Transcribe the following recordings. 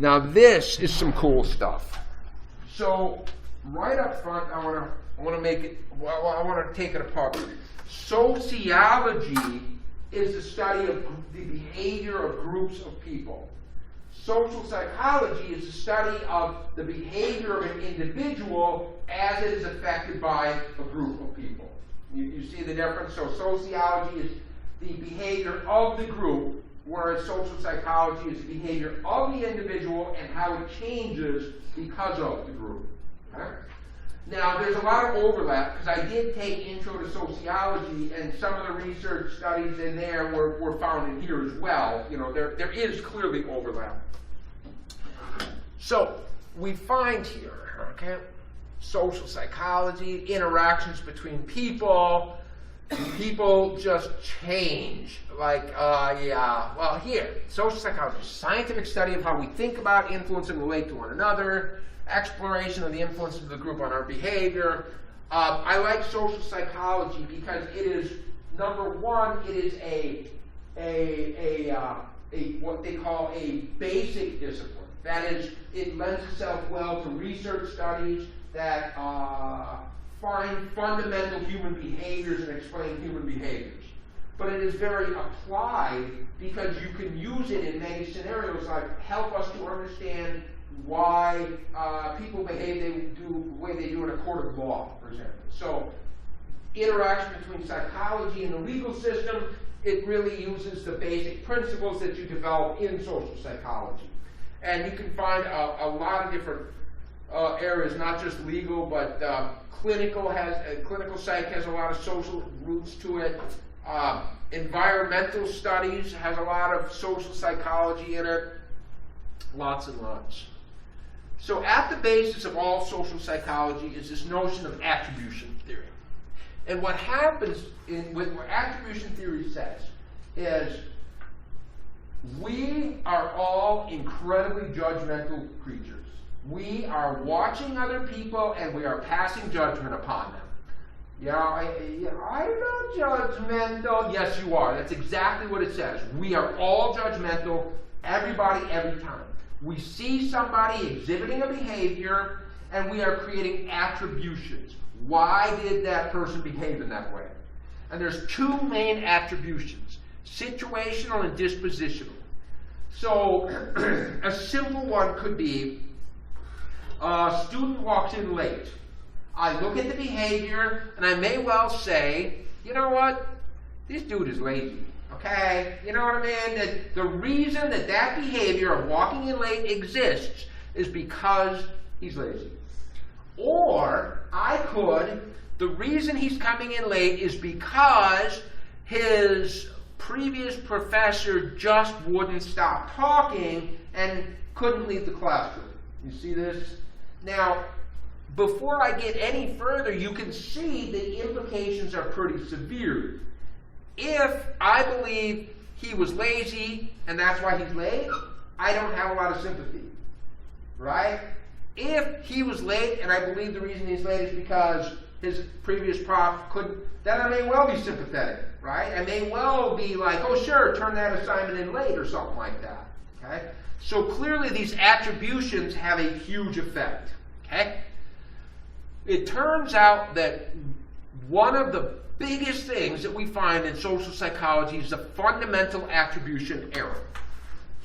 Now this is some cool stuff. So right up front, I want to make it. Well, I want to take it apart. Sociology is the study of the behavior of groups of people. Social psychology is the study of the behavior of an individual as it is affected by a group of people. You see the difference? So sociology is the behavior of the group, whereas social psychology is the behavior of the individual and how it changes because of the group. Okay? Now, there's a lot of overlap, because I did take Intro to Sociology, and some of the research studies in there were found in here as well. You know, there is clearly overlap. So, we find here, okay, social psychology, interactions between people, people just change. Like, well, here, social psychology, scientific study of how we think about, influence, and relate to one another, exploration of the influence of the group on our behavior. I like social psychology because it is, number one, it is what they call a basic discipline. That is, it lends itself well to research studies that find fundamental human behaviors and explain human behaviors. But it is very applied because you can use it in many scenarios, like help us to understand why people behave the way they do in a court of law, for example. So, interaction between psychology and the legal system, it really uses the basic principles that you develop in social psychology. And you can find a lot of different areas, not just legal, but clinical psych has a lot of social roots to it. Environmental studies has a lot of social psychology in it. Lots and lots. So at the basis of all social psychology is this notion of attribution theory. And what happens with what attribution theory says is we are all incredibly judgmental creatures. We are watching other people and we are passing judgment upon them. I'm not judgmental. Yes, you are. That's exactly what it says. We are all judgmental, everybody, every time. We see somebody exhibiting a behavior, and we are creating attributions. Why did that person behave in that way? And there's two main attributions, situational and dispositional. So a simple one could be, a student walks in late. I look at the behavior, and I may well say, you know what, this dude is lazy. Okay, you know what I mean? That the reason that behavior of walking in late exists is because he's lazy. Or the reason he's coming in late is because his previous professor just wouldn't stop talking and couldn't leave the classroom. You see this? Now, before I get any further, you can see the implications are pretty severe. If I believe he was lazy and that's why he's late, I don't have a lot of sympathy, right? If he was late and I believe the reason he's late is because his previous prof couldn't, then I may well be sympathetic, right? I may well be like, oh sure, turn that assignment in late or something like that, okay? So clearly these attributions have a huge effect, okay? It turns out that one of the biggest things that we find in social psychology is the fundamental attribution error.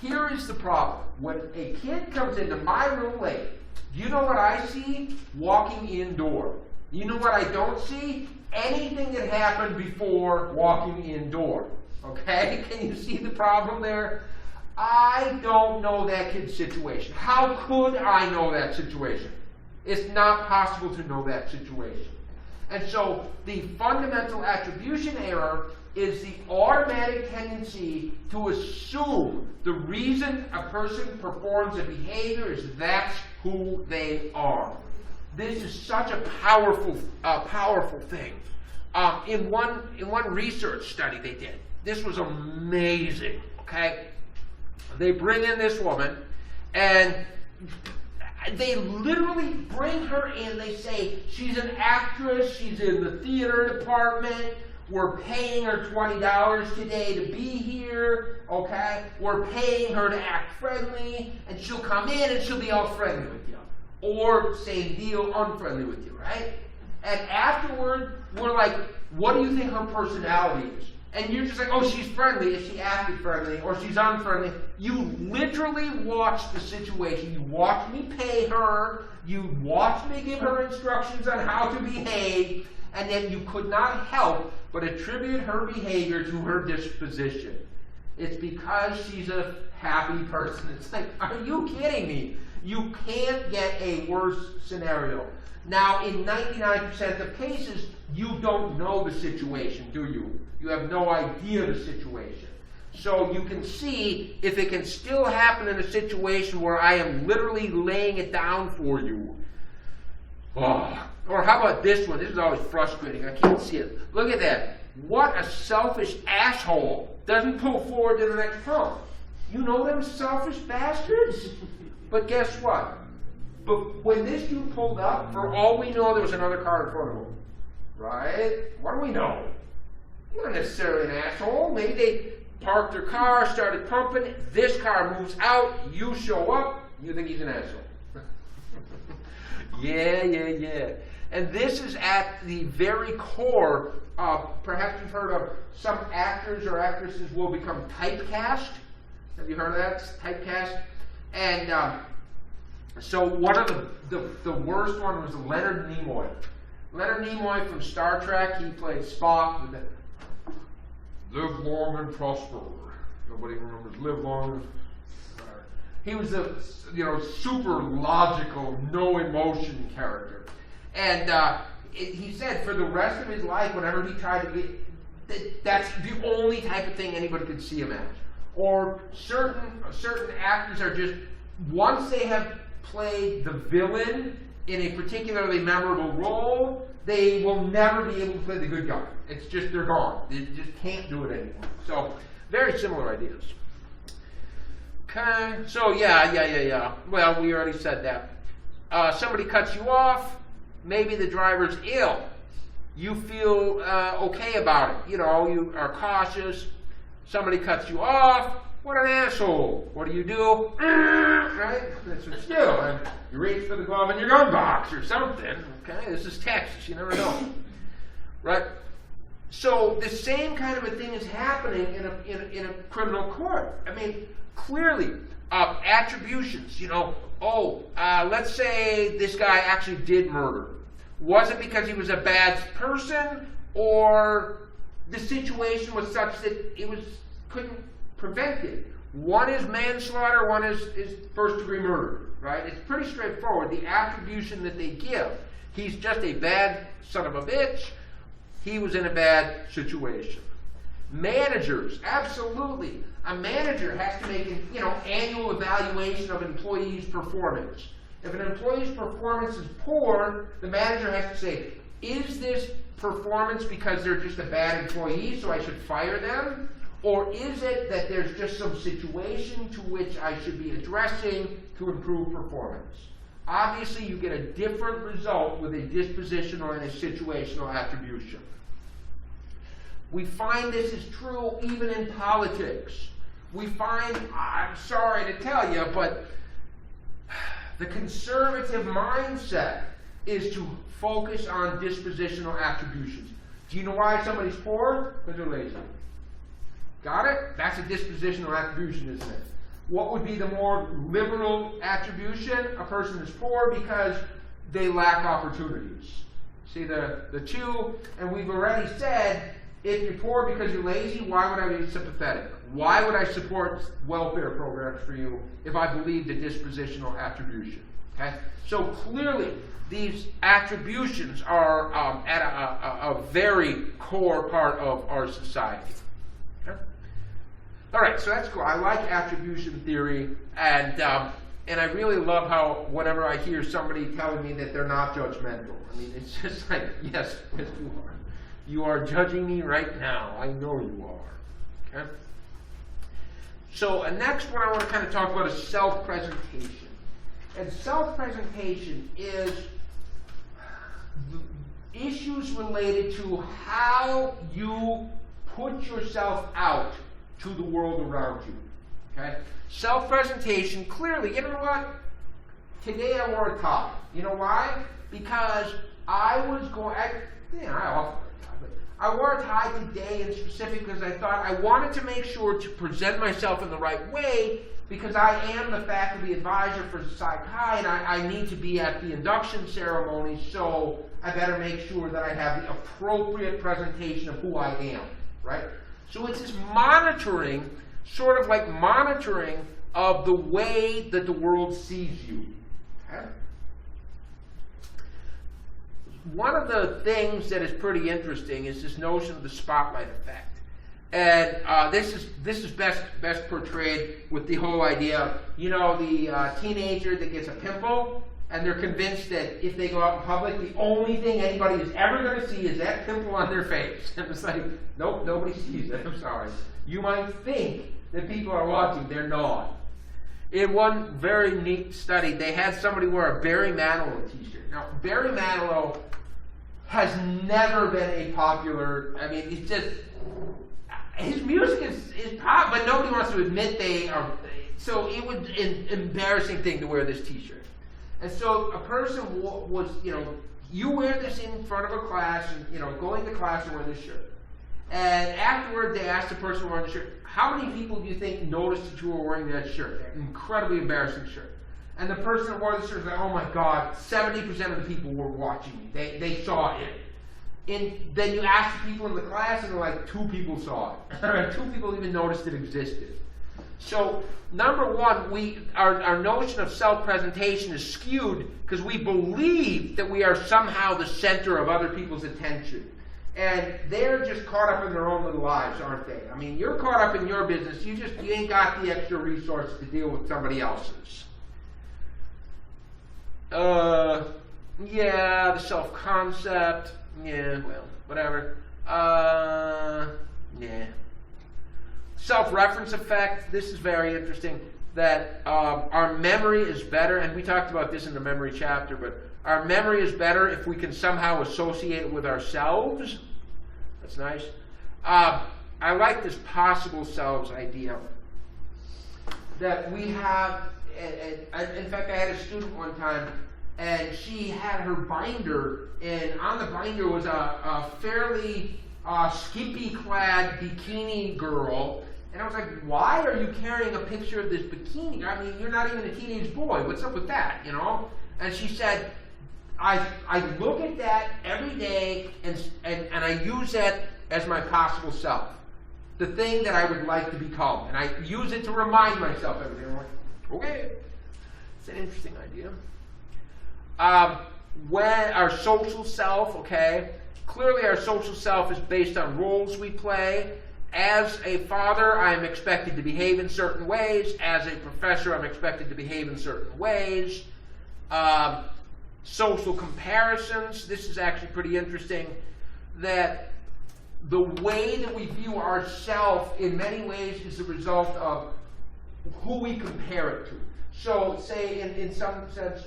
Here is the problem. When a kid comes into my room late, you know what I see? Walking indoor. You know what I don't see? Anything that happened before walking indoor. Okay? Can you see the problem there? I don't know that kid's situation. How could I know that situation? It's not possible to know that situation. And so the fundamental attribution error is the automatic tendency to assume the reason a person performs a behavior is that's who they are. This is such a powerful thing. In one research study they did, this was amazing. Okay, they bring in this woman, and they literally bring her in. They say she's an actress. She's in the theater department. We're paying her $20 today to be here, okay? We're paying her to act friendly, and she'll come in and she'll be all friendly with you. Or, same deal, unfriendly with you, right? And afterward, we're like, what do you think her personality is? And you're just like, oh, she's friendly if she acted friendly, or she's unfriendly. You literally watched the situation. You watched me pay her. You watched me give her instructions on how to behave. And then you could not help but attribute her behavior to her disposition. It's because she's a happy person. It's like, are you kidding me? You can't get a worse scenario. Now, in 99% of cases, you don't know the situation, do you? You have no idea the situation. So you can see if it can still happen in a situation where I am literally laying it down for you. Oh. Or how about this one? This is always frustrating. I can't see it. Look at that. What a selfish asshole. Doesn't pull forward to the next pump. You know them selfish bastards? But guess what? But when this dude pulled up, for all we know, there was another car in front of him. Right? What do we know? Not necessarily an asshole. Maybe they parked their car, started pumping. This car moves out. You show up. You think he's an asshole. Yeah. And this is at the very core of, perhaps you've heard of, some actors or actresses will become typecast. Have you heard of that? Typecast. And so one of the worst one was Leonard Nimoy. Leonard Nimoy from Star Trek, he played Spock. Live long and prosper. Nobody remembers live long and he was a super logical, no emotion character. And he said for the rest of his life, whenever he tried to get, that's the only type of thing anybody could see him as. Or certain actors are just, once they have played the villain in a particularly memorable role, they will never be able to play the good guy. It's just, they're gone. They just can't do it anymore. So, very similar ideas. Okay, so yeah. Well, we already said that. Somebody cuts you off. Maybe the driver's ill. You feel okay about it. You know, you are cautious. Somebody cuts you off. What an asshole. What do? Right? That's what you do. And you reach for the glove in your gun box or something. Okay, this is Texas. You never know. Right? So the same kind of a thing is happening in a criminal court. I mean, clearly, attributions, let's say this guy actually did murder. Was it because he was a bad person, or the situation was such that couldn't prevent it? One is manslaughter, one is first-degree murder, right? It's pretty straightforward. The attribution that they give, he's just a bad son of a bitch, he was in a bad situation. Managers, absolutely. A manager has to make an annual evaluation of an employee's performance. If an employee's performance is poor, the manager has to say, is this performance because they're just a bad employee, so I should fire them? Or is it that there's just some situation to which I should be addressing to improve performance? Obviously, you get a different result with a dispositional and a situational attribution. We find this is true even in politics. We find, I'm sorry to tell you, but the conservative mindset is to focus on dispositional attributions. Do you know why somebody's poor? Because they're lazy. Got it? That's a dispositional attribution, isn't it? What would be the more liberal attribution? A person is poor because they lack opportunities. See the two? And we've already said, if you're poor because you're lazy, why would I be sympathetic? Why would I support welfare programs for you if I believed a dispositional attribution? Okay? So clearly, these attributions are at a very core part of our society. Okay? All right, so that's cool. I like attribution theory, and I really love how whenever I hear somebody telling me that they're not judgmental, I mean, it's just like, yes, you are. You are judging me right now. I know you are. Okay? So next one I want to kind of talk about is self-presentation. And self-presentation is issues related to how you put yourself out to the world around you. Okay? Self-presentation, clearly, you know what? Today I wore a tie. You know why? Because I was going, I often wear a tie, but I wore a tie today in specific because I thought I wanted to make sure to present myself in the right way, because I am the faculty advisor for Psi Chi, and I need to be at the induction ceremony, so I better make sure that I have the appropriate presentation of who I am, right? So it's this monitoring, sort of like monitoring of the way that the world sees you. Okay? One of the things that is pretty interesting is this notion of the spotlight effect. And this is best portrayed with the whole idea, you know, the teenager that gets a pimple, and they're convinced that if they go out in public, the only thing anybody is ever going to see is that pimple on their face. And it's like, nope, nobody sees it. I'm sorry. You might think that people are watching. They're not. In one very neat study, they had somebody wear a Barry Manilow t-shirt. Now, Barry Manilow has never been a popular, I mean, it's just, his music is pop, but nobody wants to admit they are. So it was an embarrassing thing to wear this t-shirt. And so a person was, you know, you wear this in front of a class, and, you know, going to class and wear this shirt. And afterward, they asked the person wearing the shirt, how many people do you think noticed that you were wearing that shirt? That incredibly embarrassing shirt. And the person that wore the shirt was like, oh my God, 70% of the people were watching me. They saw it. And then you ask the people in the class, and they're like, 2 people saw it. 2 people even noticed it existed. So, number one, our notion of self-presentation is skewed because we believe that we are somehow the center of other people's attention. And they're just caught up in their own little lives, aren't they? I mean, you're caught up in your business. You ain't got the extra resources to deal with somebody else's. Yeah, the self-concept. Yeah, well, whatever. Yeah. Self-reference effect. This is very interesting. That our memory is better, and we talked about this in the memory chapter, but our memory is better if we can somehow associate it with ourselves. That's nice. I like this possible selves idea. That we have, in fact, I had a student one time, and she had her binder, and on the binder was a fairly skimpy-clad bikini girl. And I was like, why are you carrying a picture of this bikini? I mean, you're not even a teenage boy. What's up with that, you know? And she said, I look at that every day, and I use that as my possible self. The thing that I would like to become. And I use it to remind myself every day. I'm like, okay. It's an interesting idea. When our social self, okay, clearly our social self is based on roles we play. As a father, I am expected to behave in certain ways. As a professor, I'm expected to behave in certain ways. Social comparisons. This is actually pretty interesting, that the way that we view ourselves in many ways is the result of who we compare it to. So, say in some sense,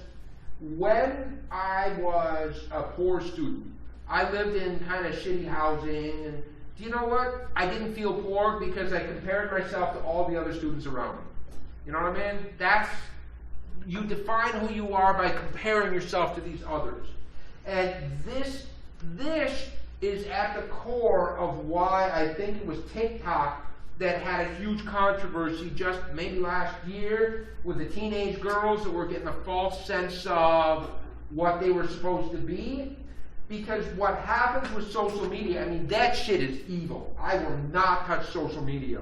when I was a poor student, I lived in kind of shitty housing, and do you know what? I didn't feel poor because I compared myself to all the other students around me. You know what I mean? You define who you are by comparing yourself to these others. And this is at the core of why I think it was TikTok that had a huge controversy just maybe last year with the teenage girls that were getting a false sense of what they were supposed to be. Because what happens with social media, I mean, that shit is evil. I will not touch social media.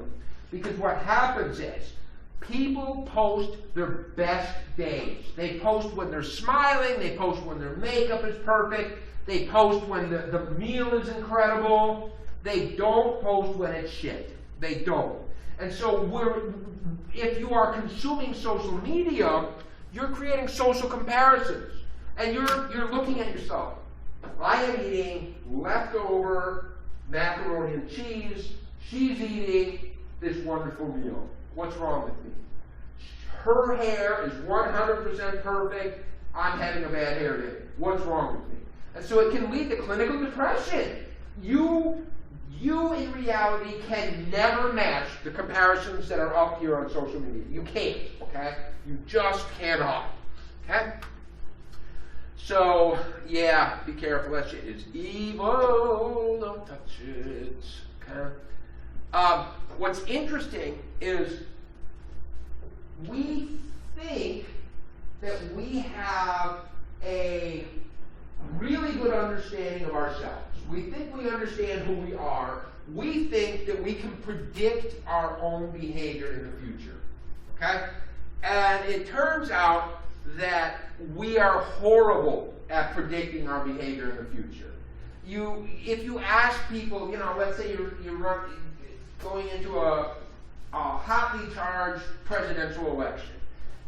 Because what happens is, people post their best days. They post when they're smiling, they post when their makeup is perfect, they post when the meal is incredible. They don't post when it's shit. They don't. And so if you are consuming social media, you're creating social comparisons. And you're looking at yourself. I am eating leftover macaroni and cheese. She's eating this wonderful meal. What's wrong with me? Her hair is 100% perfect. I'm having a bad hair day. What's wrong with me? And so it can lead to clinical depression. You in reality can never match the comparisons that are up here on social media. You can't, okay? You just cannot, okay? So, yeah, be careful. That shit is evil. Don't touch it, okay? What's interesting is we think that we have a really good understanding of ourselves. We think we understand who we are. We think that we can predict our own behavior in the future. Okay? And it turns out that we are horrible at predicting our behavior in the future. If you ask people, let's say you're going into a hotly charged presidential election,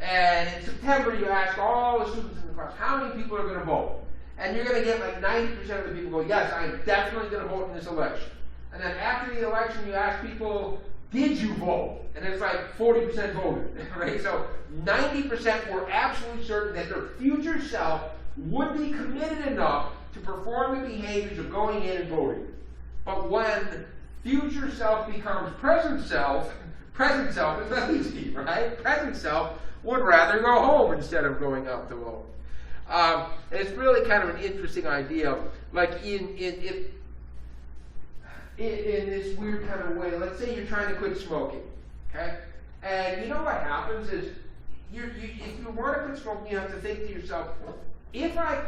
and in September you ask all the students in the class, how many people are going to vote? And you're going to get like 90% of the people go, yes, I am definitely going to vote in this election. And then after the election, you ask people, did you vote? And it's like 40% voted, right? So 90% were absolutely certain that their future self would be committed enough to perform the behaviors of going in and voting. But when future self becomes present self is not easy, right? Present self would rather go home instead of going out to vote. It's really kind of an interesting idea. Like in this weird kind of way, let's say you're trying to quit smoking, okay? And you know what happens is, if you want to quit smoking, you have to think to yourself, if I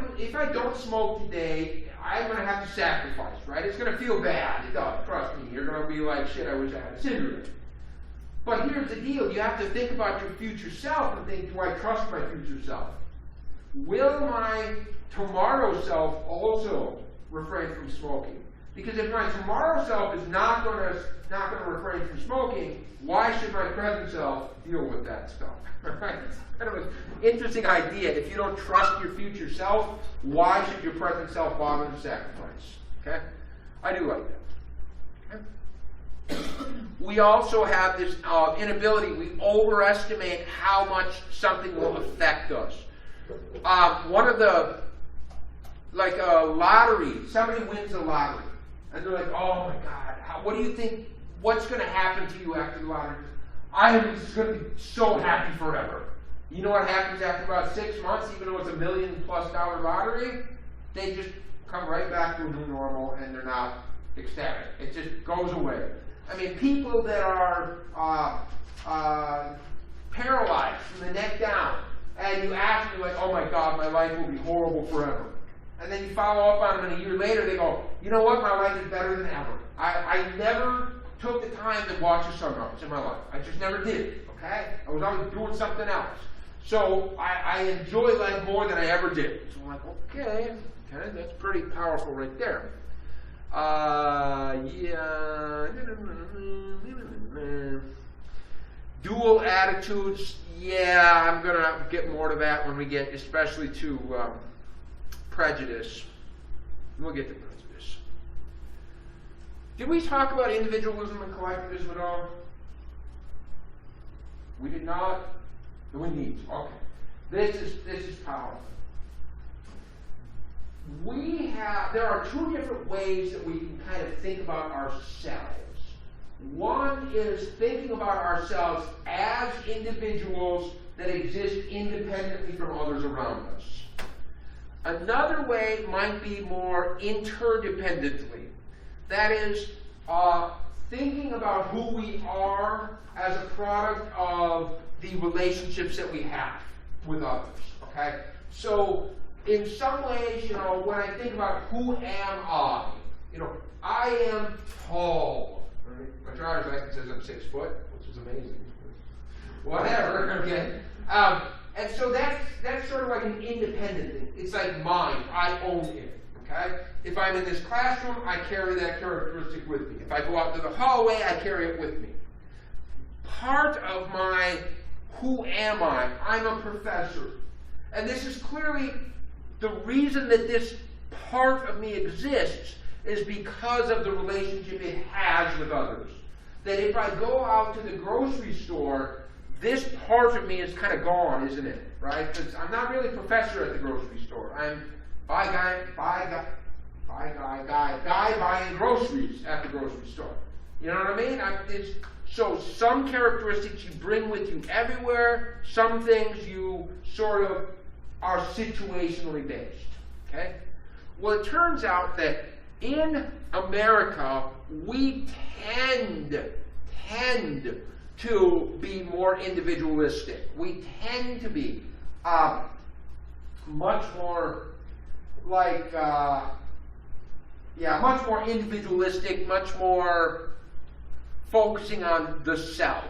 don't smoke today, I'm going to have to sacrifice, right? It's going to feel bad. It does, trust me. You're going to be like, shit, I wish I had a cigarette. But here's the deal. You have to think about your future self and think, do I trust my future self? Will my tomorrow self also refrain from smoking? Because if my tomorrow self is not going to refrain from smoking, why should my present self deal with that stuff? Right? It's kind of an interesting idea. If you don't trust your future self, why should your present self bother to sacrifice? Okay? I do like that. Okay? We also have this inability. We overestimate how much something will affect us. One of the, like a lottery, somebody wins a lottery, and they're like, oh my God, what do you think, what's going to happen to you after the lottery? I'm just going to be so happy forever. You know what happens after about 6 months, even though it's $1 million+ lottery? They just come right back to a new normal, and they're not ecstatic. It just goes away. I mean, people that are paralyzed from the neck down, and you ask them, like, oh my God, my life will be horrible forever. And then you follow up on them, and a year later they go, you know what, my life is better than ever. I never took the time to watch a sunrise in my life. I just never did, okay? I was always doing something else. So I enjoy life more than I ever did. So I'm like, okay, that's pretty powerful right there. Dual attitudes, yeah, I'm going to get more to that when we get, especially to prejudice. We'll get to prejudice. Did we talk about individualism and collectivism at all? We did not? We need to. Okay. This is powerful. There are two different ways that we can kind of think about ourselves. One is thinking about ourselves as individuals that exist independently from others around us. Another way might be more interdependently. That is, thinking about who we are as a product of the relationships that we have with others. Okay? So, in some ways, when I think about who am I am tall. Right? My driver's license says I'm 6 foot, which is amazing. Whatever, okay? And so that's sort of like an independent thing. It's like mine. I own it. Okay? If I'm in this classroom, I carry that characteristic with me. If I go out to the hallway, I carry it with me. Part of my who am I? I'm a professor. And this is clearly the reason that this part of me exists is because of the relationship it has with others. That if I go out to the grocery store, this part of me is kind of gone, isn't it? Right? Because I'm not really a professor at the grocery store. I'm guy buying groceries at the grocery store. You know what I mean? So some characteristics you bring with you everywhere, some things you sort of are situationally based. Okay? Well, it turns out that in America, we tend to be more individualistic. We tend to be much more like, much more individualistic, much more focusing on the self.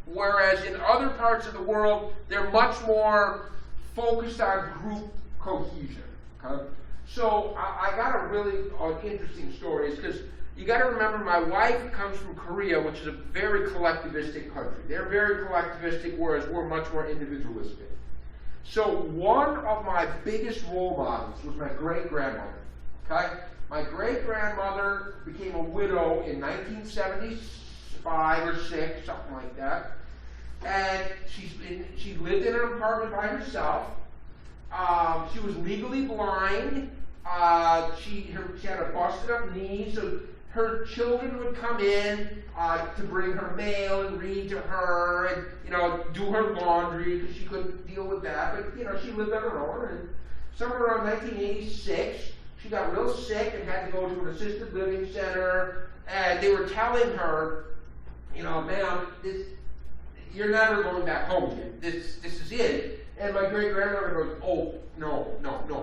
Whereas in other parts of the world, they're much more focused on group cohesion. Okay? So I got a really interesting story, because you got to remember my wife comes from Korea, which is a very collectivistic country. They're very collectivistic, whereas we're much more individualistic. So one of my biggest role models was my great-grandmother. Okay? My great-grandmother became a widow in 1975 or 6, something like that. And she lived in an apartment by herself. She was legally blind. She had a busted up knee, so her children would come in to bring her mail and read to her and, do her laundry, because she couldn't deal with that. But, she lived on her own. And somewhere around 1986, she got real sick and had to go to an assisted living center. And they were telling her, ma'am, you're never going back home again. This is it. And my great-grandmother goes, oh, no,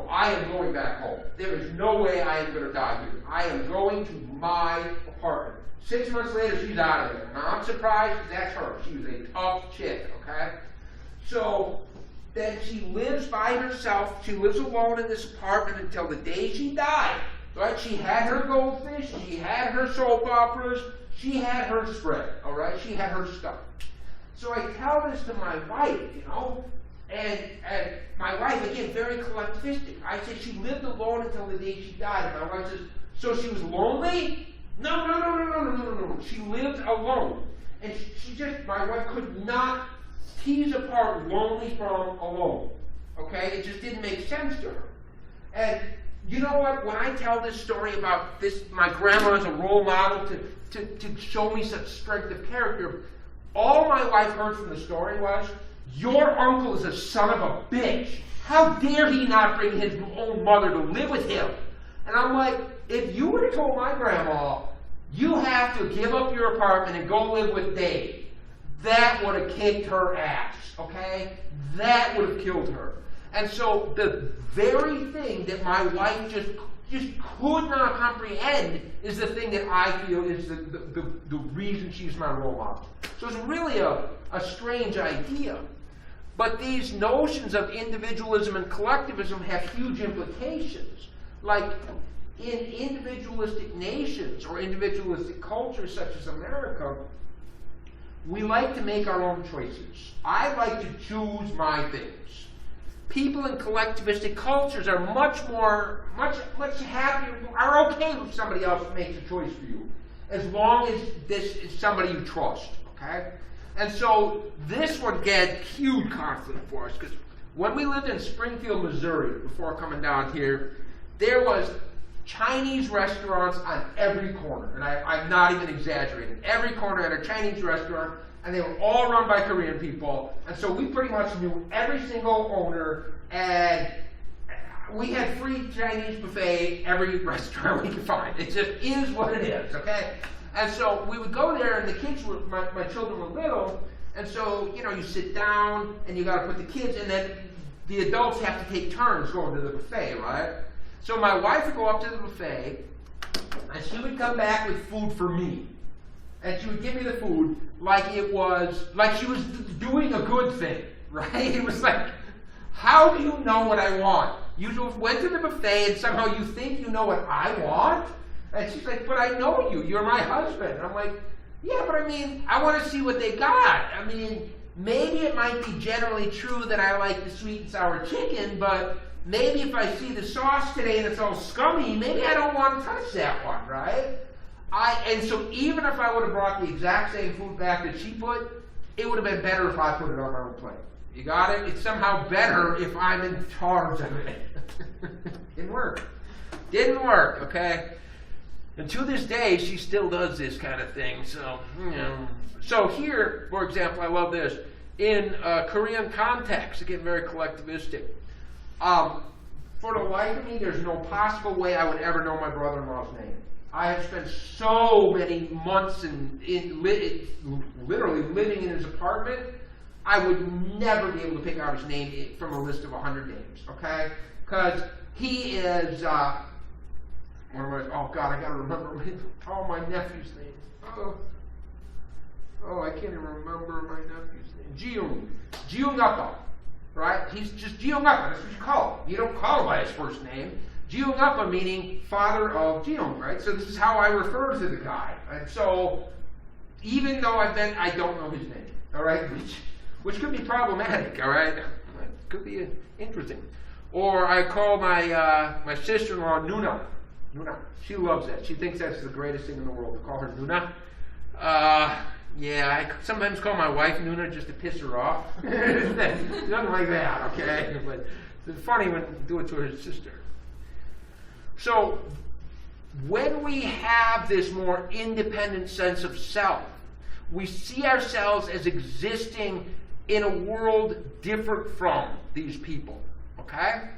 I am going back home. There is no way I am going to die here. I am going to my apartment. 6 months later, she's out of there. Now, I'm surprised, because that's her. She was a tough chick, okay? So then she lives by herself. She lives alone in this apartment until the day she died. Right? She had her goldfish. She had her soap operas. She had her spread, all right? She had her stuff. So I tell this to my wife, and my wife, again, very collectivistic. I said she lived alone until the day she died. And my wife says, so she was lonely? No. She lived alone. And my wife could not tease apart lonely from alone. Okay? It just didn't make sense to her. And you know what? When I tell this story about this, my grandma as a role model to show me such strength of character, all my wife heard from the story was, your uncle is a son of a bitch. How dare he not bring his own mother to live with him? And I'm like, if you would have told my grandma, you have to give up your apartment and go live with Dave, that would have kicked her ass, okay? That would have killed her. And so the very thing that my wife just could not comprehend is the thing that I feel is the reason she's my role model. So it's really a strange idea. But these notions of individualism and collectivism have huge implications. Like in individualistic nations or individualistic cultures such as America, we like to make our own choices. I like to choose my things. People in collectivistic cultures are much happier, are okay if somebody else makes a choice for you, as long as this is somebody you trust, okay? And so this one had huge conflict for us, because when we lived in Springfield, Missouri, before coming down here, there was Chinese restaurants on every corner, and I'm not even exaggerating. Every corner had a Chinese restaurant, and they were all run by Korean people, and so we pretty much knew every single owner, and we had free Chinese buffet every restaurant we could find. It just is what it is, okay? And so we would go there, and the kids were, my children were little, and so, you sit down, and you got to put the kids, and then the adults have to take turns going to the buffet, right? So my wife would go up to the buffet, and she would come back with food for me. And she would give me the food like she was doing a good thing, right? It was like, how do you know what I want? You went to the buffet, and somehow you think you know what I want? And she's like, but I know you. You're my husband. And I'm like, yeah, but I want to see what they got. Maybe it might be generally true that I like the sweet and sour chicken, but maybe if I see the sauce today and it's all scummy, maybe I don't want to touch that one, right? And so even if I would have brought the exact same food back that she put, it would have been better if I put it on my own plate. You got it? It's somehow better if I'm in charge of it. Didn't work. Didn't work, okay? And to this day, she still does this kind of thing. So, you know. So here, for example, I love this. In Korean context, again, very collectivistic. For the life of me, there's no possible way I would ever know my brother-in-law's name. I have spent so many months literally living in his apartment. I would never be able to pick out his name from a list of 100 names, okay? Because he is, oh God, I gotta remember all my nephew's names. Oh, I can't even remember my nephew's name. Jeong Appa, right? He's just Jeong Appa, that's what you call him. You don't call him by his first name. Jeong Appa meaning father of Jeong, right? So this is how I refer to the guy. And so, even though I don't know his name, all right? Which could be problematic, all right? Could be interesting. Or I call my sister-in-law Nuna. Nuna. She loves that. She thinks that's the greatest thing in the world, to call her Nuna. Yeah, I sometimes call my wife Nuna just to piss her off. Nothing like that, okay? But it's funny when you do it to her sister. So, when we have this more independent sense of self, we see ourselves as existing in a world different from these people, okay?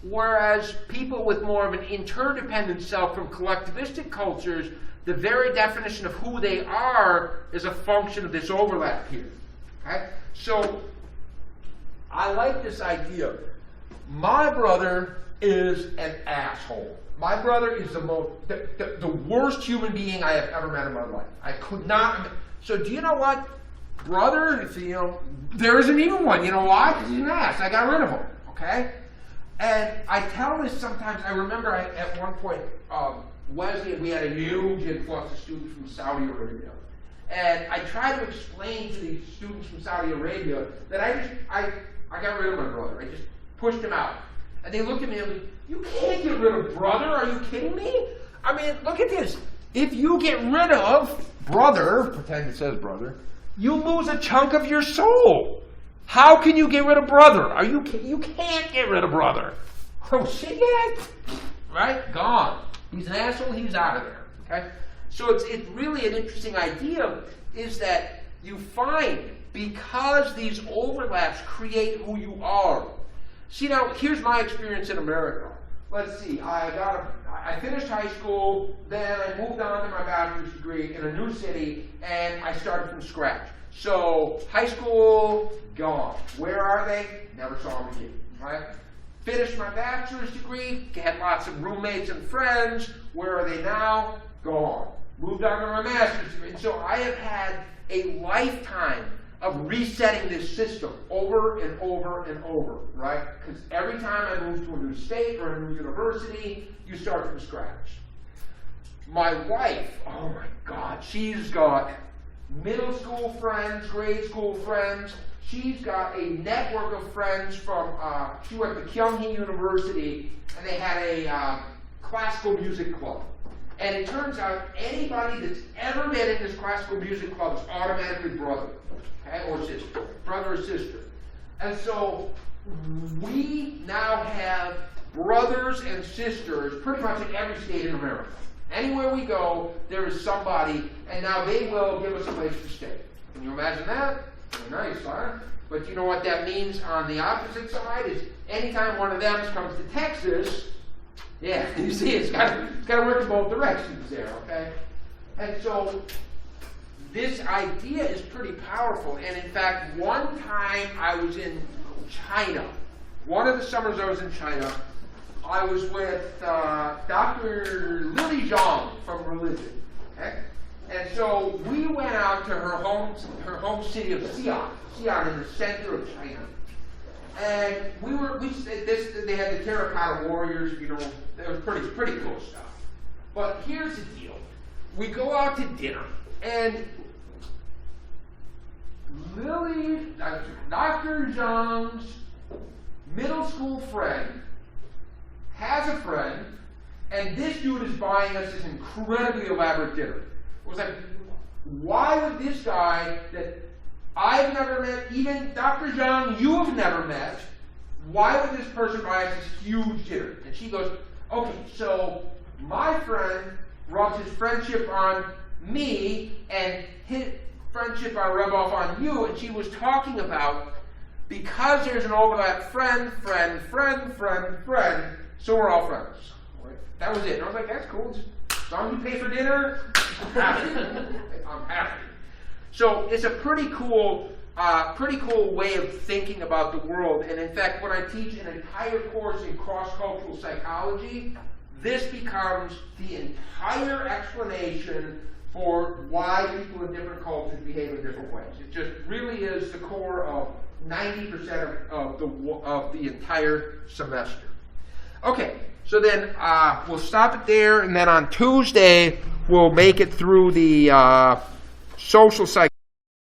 Whereas people with more of an interdependent self from collectivistic cultures, the very definition of who they are is a function of this overlap here, okay? So, I like this idea. My brother is an asshole. My brother is the worst human being I have ever met in my life. I could not. So do you know what? Brother, there isn't even one. You know why? Because he's an ass. I got rid of him. Okay? And I tell this sometimes. I remember at one point, Wesley, we had a huge influx of students from Saudi Arabia. And I tried to explain to these students from Saudi Arabia that I got rid of my brother. I just pushed him out. And they looked at me and went, "You can't get rid of brother, are you kidding me? I mean, look at this. If you get rid of brother," pretend it says brother, "you lose a chunk of your soul. How can you get rid of brother? You can't get rid of brother." Oh, shit, right? Gone. He's an asshole, he's out of there. Okay? So it's really an interesting idea is that you find because these overlaps create who you are. See, now, here's my experience in America. Let's see, I finished high school, then I moved on to my bachelor's degree in a new city, and I started from scratch. So, high school, gone. Where are they? Never saw them again, right? Finished my bachelor's degree, had lots of roommates and friends. Where are they now? Gone. Moved on to my master's degree. And so I have had a lifetime of resetting this system over and over and over, right? Because every time I move to a new state or a new university, you start from scratch. My wife, oh my God, she's got middle school friends, grade school friends. She's got a network of friends from, she went to Kyunghee University, and they had a classical music club. And it turns out anybody that's ever been in this classical music club is automatically brother. Okay, or sister, brother or sister. And so we now have brothers and sisters pretty much in every state in America. Anywhere we go, there is somebody, and now they will give us a place to stay. Can you imagine that? Very nice, huh? But you know what that means on the opposite side is anytime one of them comes to Texas, yeah, you see, it's got to work in both directions there, okay? And so this idea is pretty powerful. And in fact, one time I was in China. One of the summers I was in China, I was with Dr. Lily Zhang from Religion. Okay? And so we went out to her home city of Xi'an in the center of China. And they had the terracotta warriors, it was pretty cool stuff. But here's the deal. We go out to dinner, and Dr. Zhang's middle school friend has a friend, and this dude is buying us this incredibly elaborate dinner. It was like, why would this guy that I've never met, even Dr. Zhang you have never met, why would this person buy us this huge dinner? And she goes, okay, so my friend rubs his friendship on me, and his friendship I rub off on you. And she was talking about, because there's an overlap, friend, friend, friend, friend, friend, so we're all friends. Right? That was it. And I was like, that's cool. Just, as long as you pay for dinner, I'm happy. I'm happy. So it's a pretty cool way of thinking about the world. And in fact, when I teach an entire course in cross-cultural psychology, this becomes the entire explanation for why people in different cultures behave in different ways. It just really is the core of 90% of the entire semester. Okay, so then we'll stop it there, and then on Tuesday we'll make it through the social psychology.